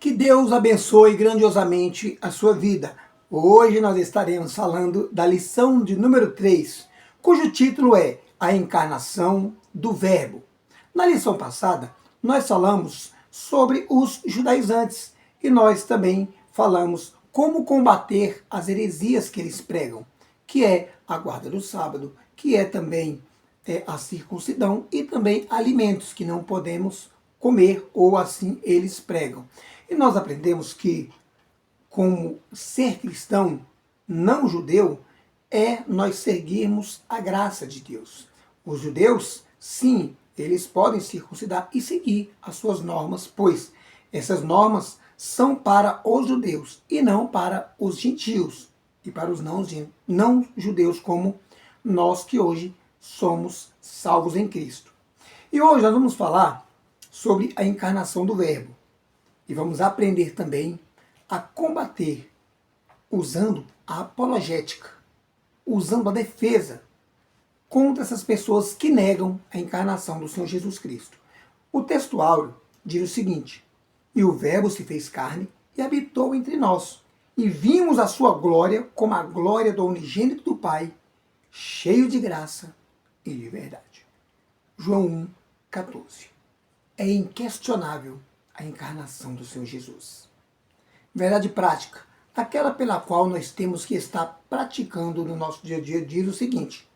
Que Deus abençoe grandiosamente a sua vida. Hoje nós estaremos falando da lição de número 3, cujo título é A Encarnação do Verbo. Na lição passada, nós falamos sobre os judaizantes e nós também falamos como combater as heresias que eles pregam, que é a guarda do sábado, que é também a circuncidão e também alimentos que não podemos comer, ou assim eles pregam. E nós aprendemos que, como ser cristão não judeu, é nós seguirmos a graça de Deus. Os judeus, sim, eles podem circuncidar e seguir as suas normas, pois essas normas são para os judeus e não para os gentios e para os não judeus como nós que hoje somos salvos em Cristo. E hoje nós vamos falar sobre a encarnação do Verbo. E vamos aprender também a combater usando a apologética, usando a defesa contra essas pessoas que negam a encarnação do Senhor Jesus Cristo. O texto áureo diz o seguinte: e o Verbo se fez carne e habitou entre nós, e vimos a sua glória como a glória do unigênito do Pai, cheio de graça e de verdade. João 1,14. É inquestionável a encarnação do Senhor Jesus. Verdade prática, aquela pela qual nós temos que estar praticando no nosso dia a dia, diz o seguinte: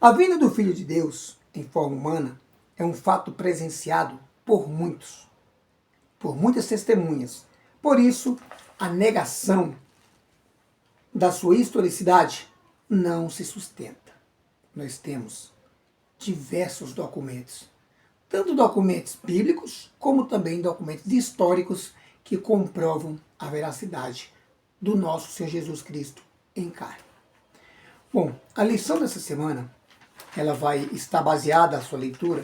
a vinda do Filho de Deus em forma humana é um fato presenciado por muitos, por muitas testemunhas. Por isso, a negação da sua historicidade não se sustenta. Nós temos diversos documentos, tanto documentos bíblicos, como também documentos históricos que comprovam a veracidade do nosso Senhor Jesus Cristo em carne. Bom, a lição dessa semana, ela vai estar baseada, a sua leitura,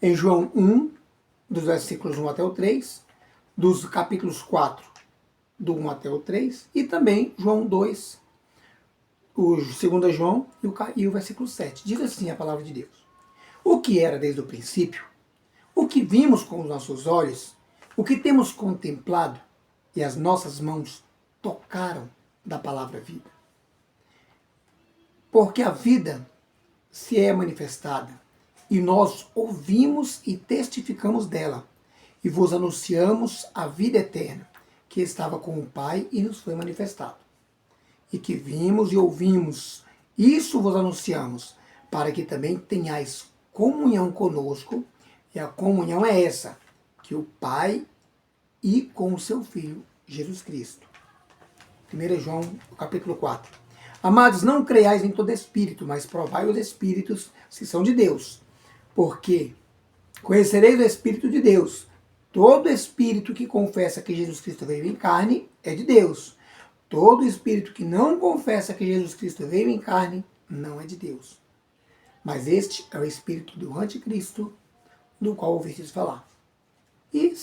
em João 1, dos versículos 1 até o 3, dos capítulos 4, do 1 até o 3, e também João 2, o 2 João e o versículo 7. Diz assim a palavra de Deus: o que era desde o princípio, o que vimos com os nossos olhos, o que temos contemplado e as nossas mãos tocaram da palavra vida. Porque a vida se é manifestada e nós ouvimos e testificamos dela e vos anunciamos a vida eterna que estava com o Pai e nos foi manifestado. E que vimos e ouvimos, isso vos anunciamos, para que também tenhais comunhão conosco. E a comunhão é essa, que o Pai e com o seu Filho, Jesus Cristo. 1 João, capítulo 4. Amados, não creiais em todo espírito, mas provai os espíritos se são de Deus. Porque conhecereis o Espírito de Deus. Todo espírito que confessa que Jesus Cristo veio em carne é de Deus. Todo espírito que não confessa que Jesus Cristo veio em carne não é de Deus. Mas este é o espírito do anticristo, do qual ouvistes falar. E 2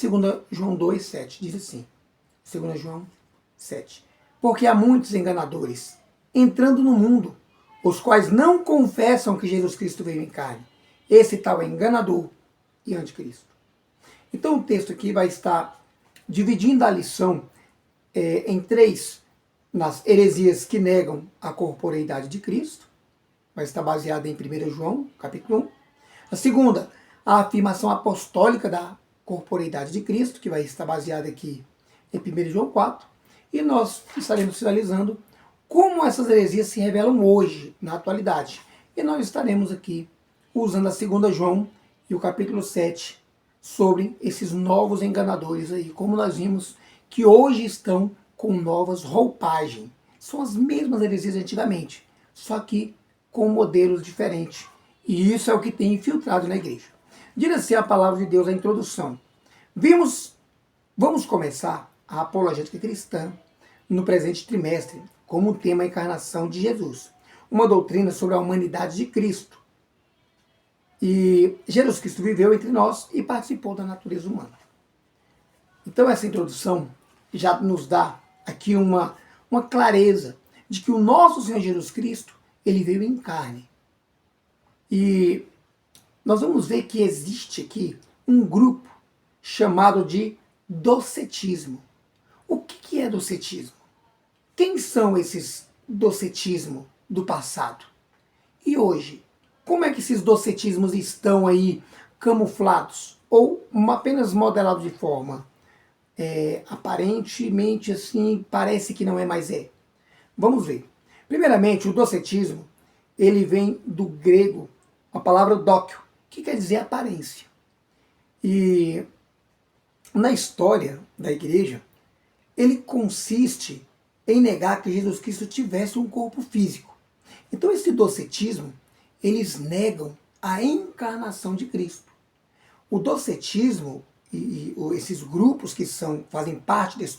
João 2,7 diz assim, 2 João 7. Porque há muitos enganadores entrando no mundo, os quais não confessam que Jesus Cristo veio em carne. Esse tal é enganador e anticristo. Então o texto aqui vai estar dividindo a lição em três, nas heresias que negam a corporeidade de Cristo, vai estar baseada em 1 João, capítulo 1. A segunda, a afirmação apostólica da corporeidade de Cristo, que vai estar baseada aqui em 1 João 4. E nós estaremos finalizando como essas heresias se revelam hoje, na atualidade. E nós estaremos aqui usando a 2 João e o capítulo 7 sobre esses novos enganadores aí, como nós vimos que hoje estão com novas roupagens. São as mesmas heresias de antigamente, só que com modelos diferentes. E isso é o que tem infiltrado na igreja. Diz assim a palavra de Deus, a introdução. Vamos começar a apologética cristã no presente trimestre, como tema a encarnação de Jesus. Uma doutrina sobre a humanidade de Cristo. E Jesus Cristo viveu entre nós e participou da natureza humana. Então essa introdução já nos dá aqui uma clareza de que o nosso Senhor Jesus Cristo, ele veio em carne. E nós vamos ver que existe aqui um grupo chamado de docetismo. O que é docetismo? Quem são esses docetismo do passado? E hoje, como é que esses docetismos estão aí camuflados? Ou apenas modelados de forma aparentemente assim, parece que não é, mas é. Vamos ver. Primeiramente, o docetismo, ele vem do grego, a palavra dóquio, que quer dizer aparência. E na história da igreja, ele consiste em negar que Jesus Cristo tivesse um corpo físico. Então esse docetismo, eles negam a encarnação de Cristo. O docetismo e esses grupos que fazem parte desse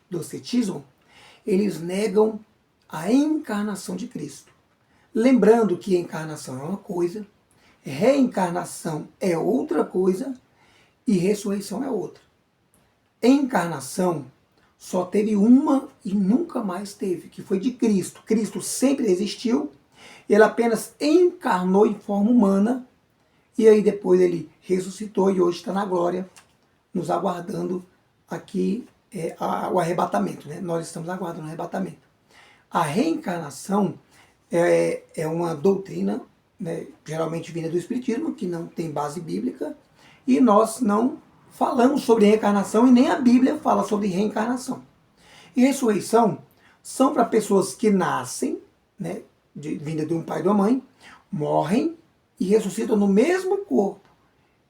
docetismo, eles negam a encarnação de Cristo. Lembrando que encarnação é uma coisa, reencarnação é outra coisa e ressurreição é outra. Encarnação só teve uma e nunca mais teve, que foi de Cristo. Cristo sempre existiu, ele apenas encarnou em forma humana e aí depois ele ressuscitou e hoje está na glória, nos aguardando aqui o arrebatamento. Né? Nós estamos aguardando o arrebatamento. A reencarnação é uma doutrina, né, geralmente vinda do Espiritismo, que não tem base bíblica, e nós não falamos sobre reencarnação e nem a Bíblia fala sobre reencarnação. E ressurreição são para pessoas que nascem, né, vinda de um pai e de uma mãe, morrem e ressuscitam no mesmo corpo.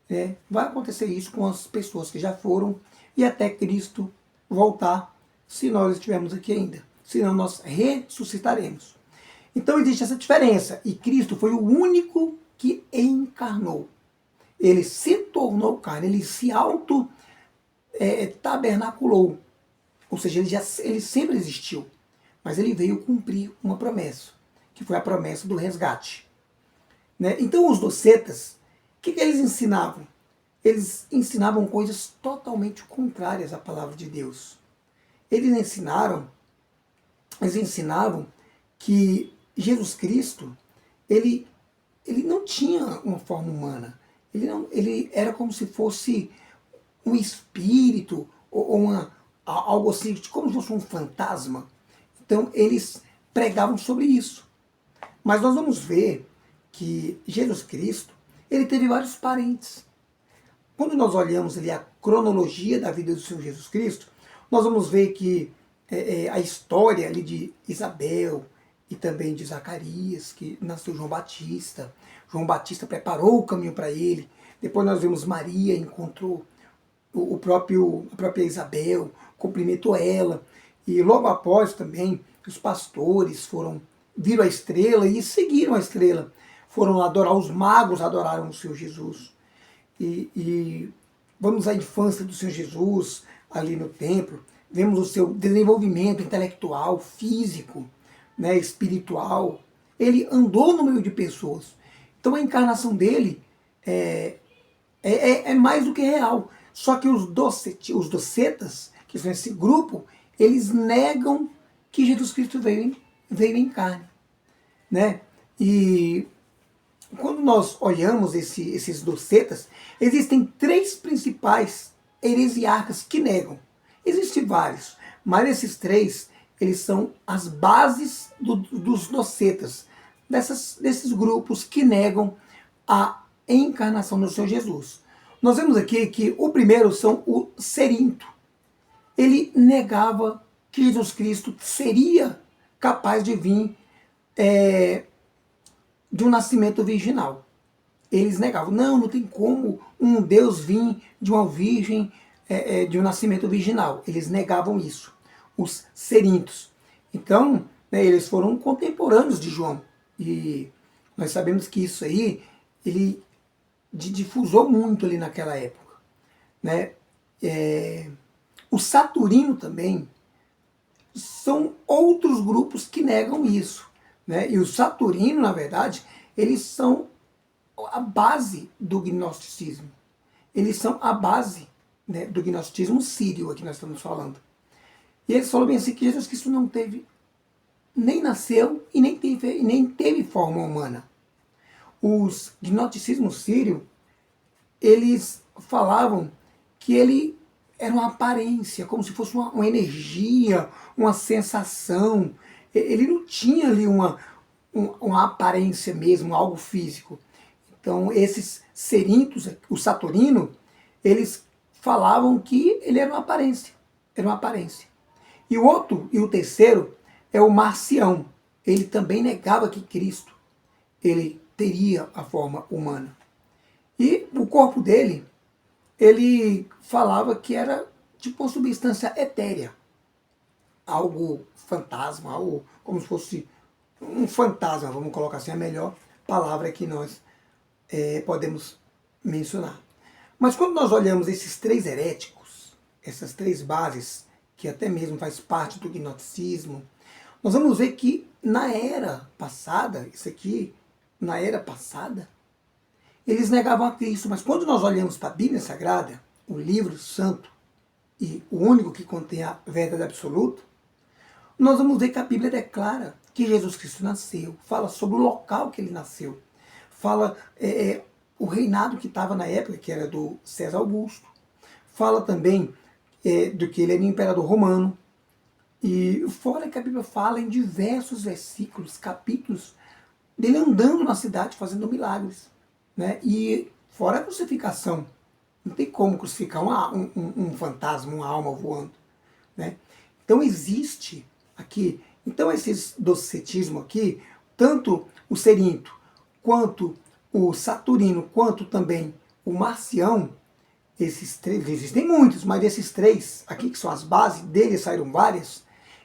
Né? Vai acontecer isso com as pessoas que já foram e até Cristo voltar, se nós estivermos aqui ainda. Senão nós ressuscitaremos. Então existe essa diferença. E Cristo foi o único que encarnou. Ele se tornou carne, ele se tabernaculou. Ou seja, ele sempre existiu. Mas ele veio cumprir uma promessa, que foi a promessa do resgate. Né? Então os docetas, o que eles ensinavam? Eles ensinavam coisas totalmente contrárias à palavra de Deus. Eles ensinavam que Jesus Cristo, ele não tinha uma forma humana. Ele era como se fosse um espírito, ou algo assim, como se fosse um fantasma. Então eles pregavam sobre isso. Mas nós vamos ver que Jesus Cristo, ele teve vários parentes. Quando nós olhamos ali a cronologia da vida do Senhor Jesus Cristo, nós vamos ver que a história ali de Isabel e também de Zacarias, que nasceu João Batista. João Batista preparou o caminho para ele. Depois nós vemos Maria, encontrou a própria Isabel, cumprimentou ela. E logo após também, os pastores viram a estrela e seguiram a estrela. Foram adorar, os magos adoraram o Senhor Jesus. E vamos à infância do Senhor Jesus ali no templo, vemos o seu desenvolvimento intelectual, físico, né, espiritual. Ele andou no meio de pessoas. Então a encarnação dele é mais do que real. Só que os docetas, que são esse grupo, eles negam que Jesus Cristo veio em carne. Né? E quando nós olhamos esses docetas, existem três principais heresiarcas que negam. Existem vários, mas esses três, eles são as bases dos docetas, desses grupos que negam a encarnação do Senhor Jesus. Nós vemos aqui que o primeiro são o Cerinto. Ele negava que Jesus Cristo seria capaz de vir de um nascimento virginal. Eles negavam, não tem como um Deus vir de uma virgem, de um nascimento virginal. Eles negavam isso, os Cerintos. Então, né, eles foram contemporâneos de João. E nós sabemos que isso aí, ele difusou muito ali naquela época. Né? O Saturino também são outros grupos que negam isso. Né? E o Saturino, na verdade, eles são a base do gnosticismo. Eles são a base, né, do gnosticismo sírio, aqui nós estamos falando. E eles falam bem assim que Jesus Cristo nem nasceu e nem teve forma humana. Os gnosticismos sírios, eles falavam que ele era uma aparência, como se fosse uma energia, uma sensação. Ele não tinha ali uma aparência mesmo, algo físico. Então, esses serintos, o Saturino, eles falavam que ele era uma aparência. Era uma aparência. E o outro, e o terceiro, é o Marcião. Ele também negava que Cristo ele teria a forma humana. E o corpo dele, ele falava que era tipo uma substância etérea, algo fantasma, algo como se fosse um fantasma, vamos colocar assim, a melhor palavra que nós podemos mencionar. Mas quando nós olhamos esses três heréticos, essas três bases, que até mesmo faz parte do gnosticismo, nós vamos ver que na era passada, isso aqui, na era passada, eles negavam a Cristo, mas quando nós olhamos para a Bíblia Sagrada, o livro santo e o único que contém a verdade absoluta, nós vamos ver que a Bíblia declara que Jesus Cristo nasceu, fala sobre o local que ele nasceu, fala o reinado que estava na época, que era do César Augusto, fala também do que ele era imperador romano, e fora que a Bíblia fala em diversos versículos, capítulos, dele andando na cidade fazendo milagres. Né? E fora a crucificação, não tem como crucificar um fantasma, uma alma voando. Né? Então existe aqui, então esse docetismo aqui, tanto o Serinto, quanto o Saturino, quanto também o Marcião, esses três, existem muitos, mas esses três aqui, que são as bases, deles saíram várias,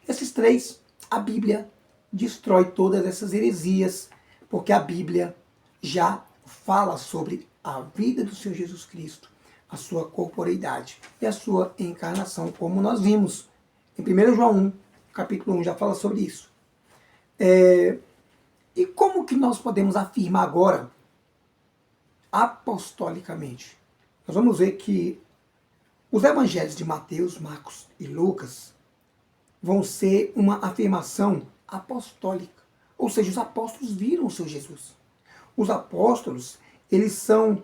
esses três, a Bíblia destrói todas essas heresias, porque a Bíblia já fala sobre a vida do Senhor Jesus Cristo, a sua corporeidade e a sua encarnação, como nós vimos em 1 João 1, capítulo 1, já fala sobre isso. E como que nós podemos afirmar agora, apostolicamente? Nós vamos ver que os evangelhos de Mateus, Marcos e Lucas vão ser uma afirmação apostólica. Ou seja, os apóstolos viram o Senhor Jesus. Os apóstolos, eles são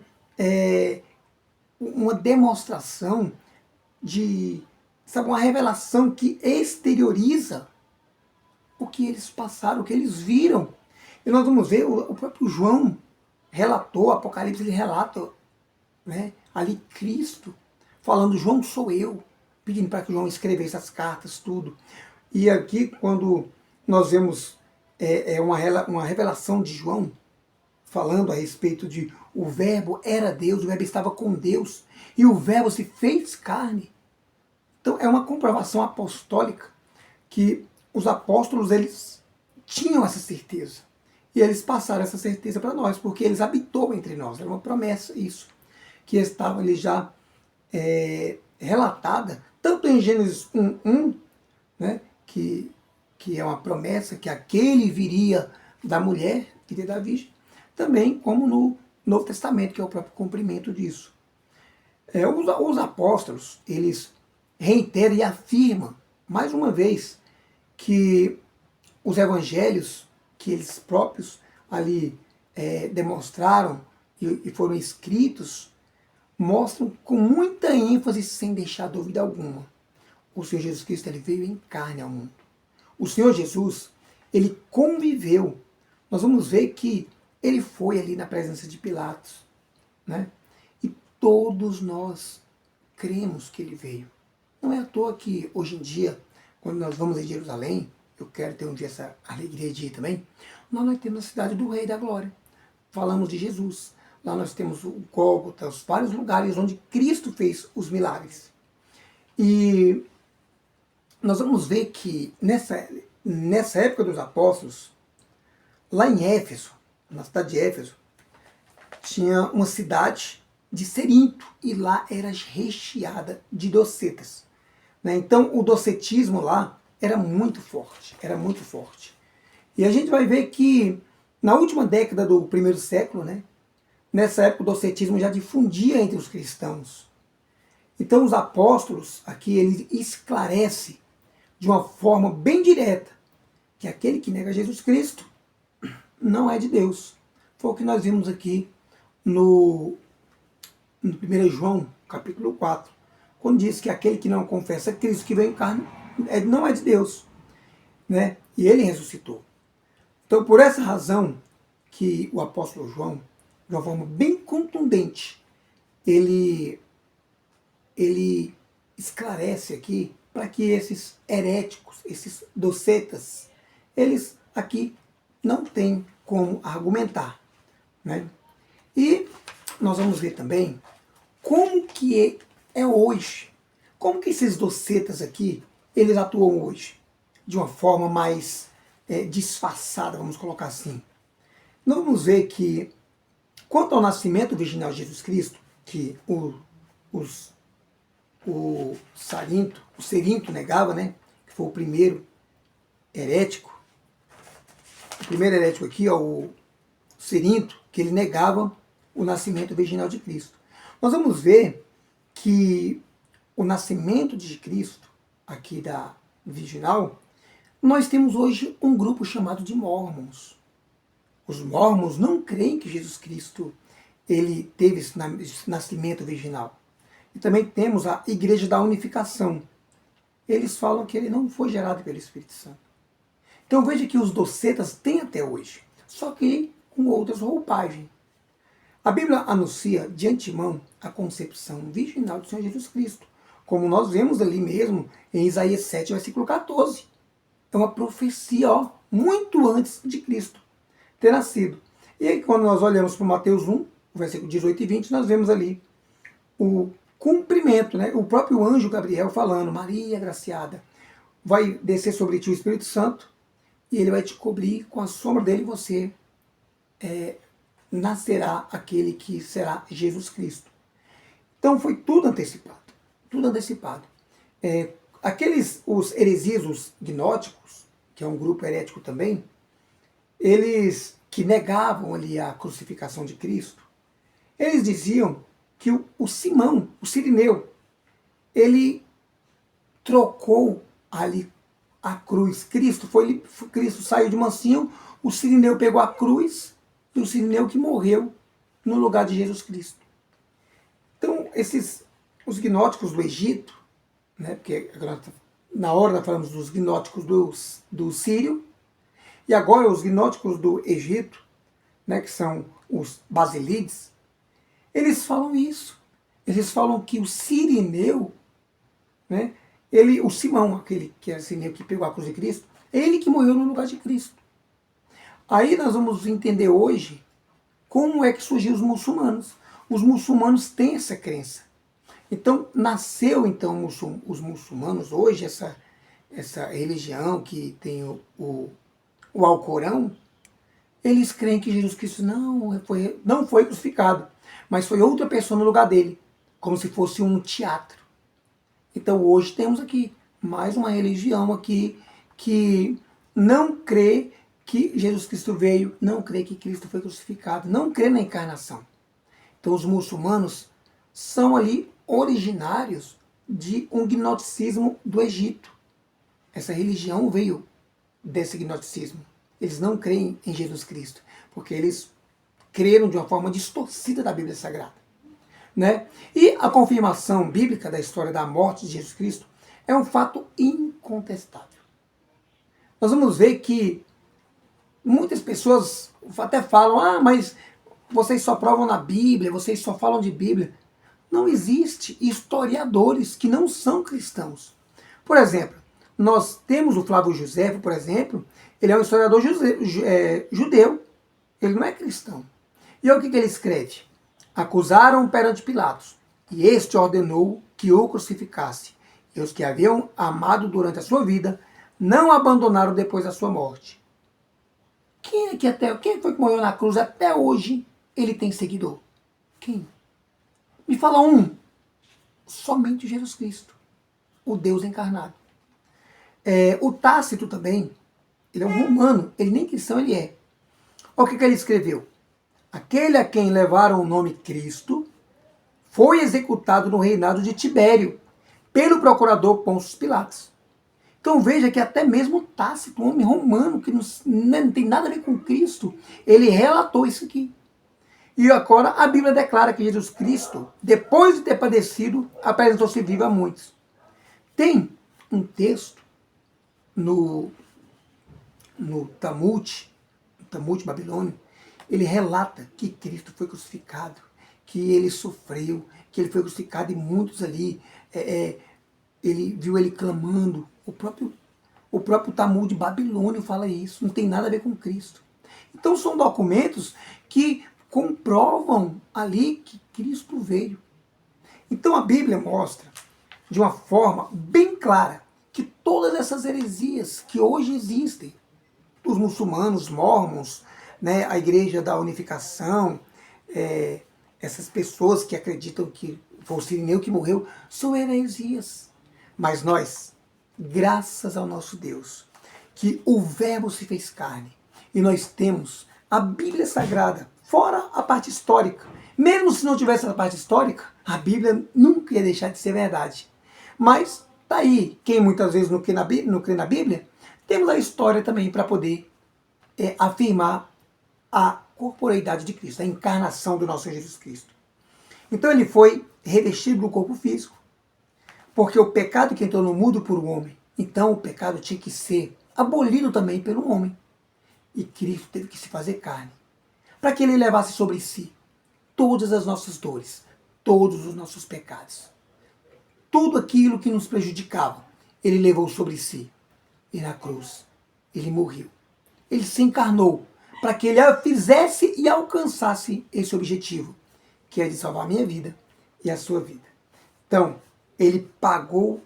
uma demonstração sabe, uma revelação que exterioriza o que eles passaram, o que eles viram. E nós vamos ver, o próprio João relatou, Apocalipse, ele relata, né, ali Cristo, falando, João sou eu, pedindo para que João escrevesse as cartas, tudo. E aqui, quando nós vemos uma revelação de João, falando a respeito de o verbo era Deus, o verbo estava com Deus, e o verbo se fez carne. Então é uma comprovação apostólica que os apóstolos, eles tinham essa certeza. E eles passaram essa certeza para nós, porque eles habitou entre nós. Era uma promessa isso, que estava ali já relatada, tanto em Gênesis 1:1, né, que é uma promessa que aquele viria da mulher, viria da virgem, também como no Novo Testamento, que é o próprio cumprimento disso. Os apóstolos, eles reiteram e afirmam, mais uma vez, que os evangelhos que eles próprios ali demonstraram e foram escritos, mostram com muita ênfase, sem deixar dúvida alguma, o Senhor Jesus Cristo, ele veio em carne ao mundo. O Senhor Jesus, ele conviveu. Nós vamos ver que ele foi ali na presença de Pilatos, né? E todos nós cremos que ele veio. Não é à toa que hoje em dia, quando nós vamos em Jerusalém, eu quero ter um dia essa alegria de ir também, nós temos a cidade do Rei da Glória. Falamos de Jesus. Lá nós temos o Gólgota, os vários lugares onde Cristo fez os milagres. E nós vamos ver que nessa época dos apóstolos, lá em Éfeso, na cidade de Éfeso, tinha uma cidade de Cerinto, e lá era recheada de docetas. Né? Então o docetismo lá era muito forte, era muito forte. E a gente vai ver que na última década do primeiro século, né, nessa época o docetismo já difundia entre os cristãos. Então os apóstolos, aqui ele esclarece de uma forma bem direta que aquele que nega Jesus Cristo não é de Deus. Foi o que nós vimos aqui no 1 João, capítulo 4, quando diz que aquele que não confessa Cristo que veio em carne não é de Deus, né? E ele ressuscitou. Então, por essa razão que o apóstolo João, de uma forma bem contundente, ele esclarece aqui para que esses heréticos, esses docetas, eles aqui não têm como argumentar, né? E nós vamos ver também como que é hoje, como que esses docetas aqui, eles atuam hoje, de uma forma mais disfarçada, vamos colocar assim. Nós vamos ver que, quanto ao nascimento virginal de Jesus Cristo, que o Cerinto negava, né, que foi o primeiro herético, aqui, ó, o Cerinto, que ele negava o nascimento virginal de Cristo. Nós vamos ver que o nascimento de Cristo, aqui da virginal, nós temos hoje um grupo chamado de Mórmons. Os Mórmons não creem que Jesus Cristo ele teve esse nascimento virginal. E também temos a Igreja da Unificação. Eles falam que ele não foi gerado pelo Espírito Santo. Então veja que os docetas têm até hoje, só que com outras roupagens. A Bíblia anuncia de antemão a concepção virginal do Senhor Jesus Cristo, como nós vemos ali mesmo em Isaías 7, versículo 14. É uma profecia, ó, muito antes de Cristo ter nascido. E aí, quando nós olhamos para Mateus 1, versículo 18 e 20, nós vemos ali o cumprimento, né? O próprio anjo Gabriel falando: Maria, agraciada, vai descer sobre ti o Espírito Santo e ele vai te cobrir com a sombra dele e você nascerá aquele que será Jesus Cristo. Então foi tudo antecipado. Tudo antecipado. Os heresias, os gnósticos, que é um grupo herético também, eles que negavam ali a crucificação de Cristo, eles diziam que o Simão, o Cirineu, ele trocou ali a cruz. Cristo saiu de mansinho, o Cirineu pegou a cruz e o Cirineu que morreu no lugar de Jesus Cristo. Então, os gnósticos do Egito, né, porque na hora nós falamos dos gnósticos do Sírio, e agora os gnósticos do Egito, né, que são os basílides, eles falam isso. Eles falam que o Cirineu, né, o Simão, aquele que era Cirineu que pegou a cruz de Cristo, é ele que morreu no lugar de Cristo. Aí nós vamos entender hoje como é que surgiu os muçulmanos. Os muçulmanos têm essa crença. Então, nasceu então os muçulmanos hoje, essa religião que tem o Alcorão, eles creem que Jesus Cristo não foi crucificado, mas foi outra pessoa no lugar dele, como se fosse um teatro. Então hoje temos aqui mais uma religião aqui que não crê que Jesus Cristo veio, não crê que Cristo foi crucificado, não crê na encarnação. Então os muçulmanos são ali originários de um gnosticismo do Egito. Essa religião veio desse gnosticismo. Eles não creem em Jesus Cristo, porque eles creram de uma forma distorcida da Bíblia Sagrada, né? E a confirmação bíblica da história da morte de Jesus Cristo é um fato incontestável. Nós vamos ver que muitas pessoas até falam: mas vocês só provam na Bíblia, vocês só falam de Bíblia. Não existe historiadores que não são cristãos. Por exemplo, nós temos o Flávio Josefo, por exemplo, ele é um historiador judeu, ele não é cristão. E olha o que ele escreve: acusaram perante Pilatos, e este ordenou que o crucificasse. E os que haviam amado durante a sua vida não abandonaram depois da sua morte. Quem foi que morreu na cruz até hoje ele tem seguidor? Quem? Me fala um. Somente Jesus Cristo, o Deus encarnado. O Tácito também, ele é um romano, ele nem cristão ele é. Olha o que ele escreveu: aquele a quem levaram o nome Cristo foi executado no reinado de Tibério, pelo procurador Pôncio Pilatos. Então veja que até mesmo Tácito, um homem romano, que não tem nada a ver com Cristo, ele relatou isso aqui. E agora a Bíblia declara que Jesus Cristo, depois de ter padecido, apresentou-se vivo a muitos. Tem um texto no Talmud babilônio, ele relata que Cristo foi crucificado, que ele sofreu, que ele foi crucificado e muitos ali, ele viu ele clamando. O próprio Talmud babilônio fala isso, não tem nada a ver com Cristo. Então são documentos que comprovam ali que Cristo veio. Então a Bíblia mostra de uma forma bem clara que todas essas heresias que hoje existem, os muçulmanos, os mormons, né, a Igreja da Unificação, essas pessoas que acreditam que foi o Sirineu que morreu, são heresias. Mas nós, graças ao nosso Deus, que o Verbo se fez carne, e nós temos a Bíblia Sagrada, fora a parte histórica. Mesmo se não tivesse essa parte histórica, a Bíblia nunca ia deixar de ser verdade. Mas tá aí, quem muitas vezes não crê na Bíblia, temos a história também para poder afirmar a corporeidade de Cristo, a encarnação do nosso Jesus Cristo. Então ele foi revestido do corpo físico, porque o pecado que entrou no mundo por um homem, então o pecado tinha que ser abolido também pelo homem. E Cristo teve que se fazer carne, para que ele levasse sobre si todas as nossas dores, todos os nossos pecados. Tudo aquilo que nos prejudicava, ele levou sobre si. E na cruz, ele morreu. Ele se encarnou para que ele fizesse e alcançasse esse objetivo, que é de salvar a minha vida e a sua vida. Então, ele pagou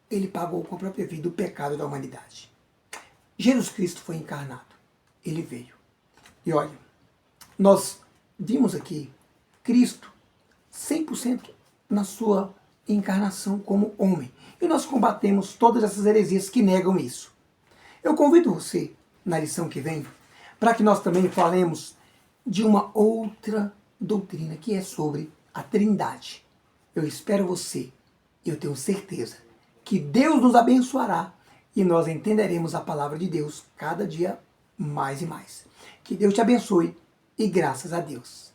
com a própria vida o pecado da humanidade. Jesus Cristo foi encarnado. Ele veio. E olha, nós vimos aqui Cristo 100% na sua encarnação como homem. E nós combatemos todas essas heresias que negam isso. Eu convido você, na lição que vem, para que nós também falemos de uma outra doutrina, que é sobre a Trindade. Eu espero você, e eu tenho certeza que Deus nos abençoará e nós entenderemos a palavra de Deus cada dia mais e mais. Que Deus te abençoe e graças a Deus.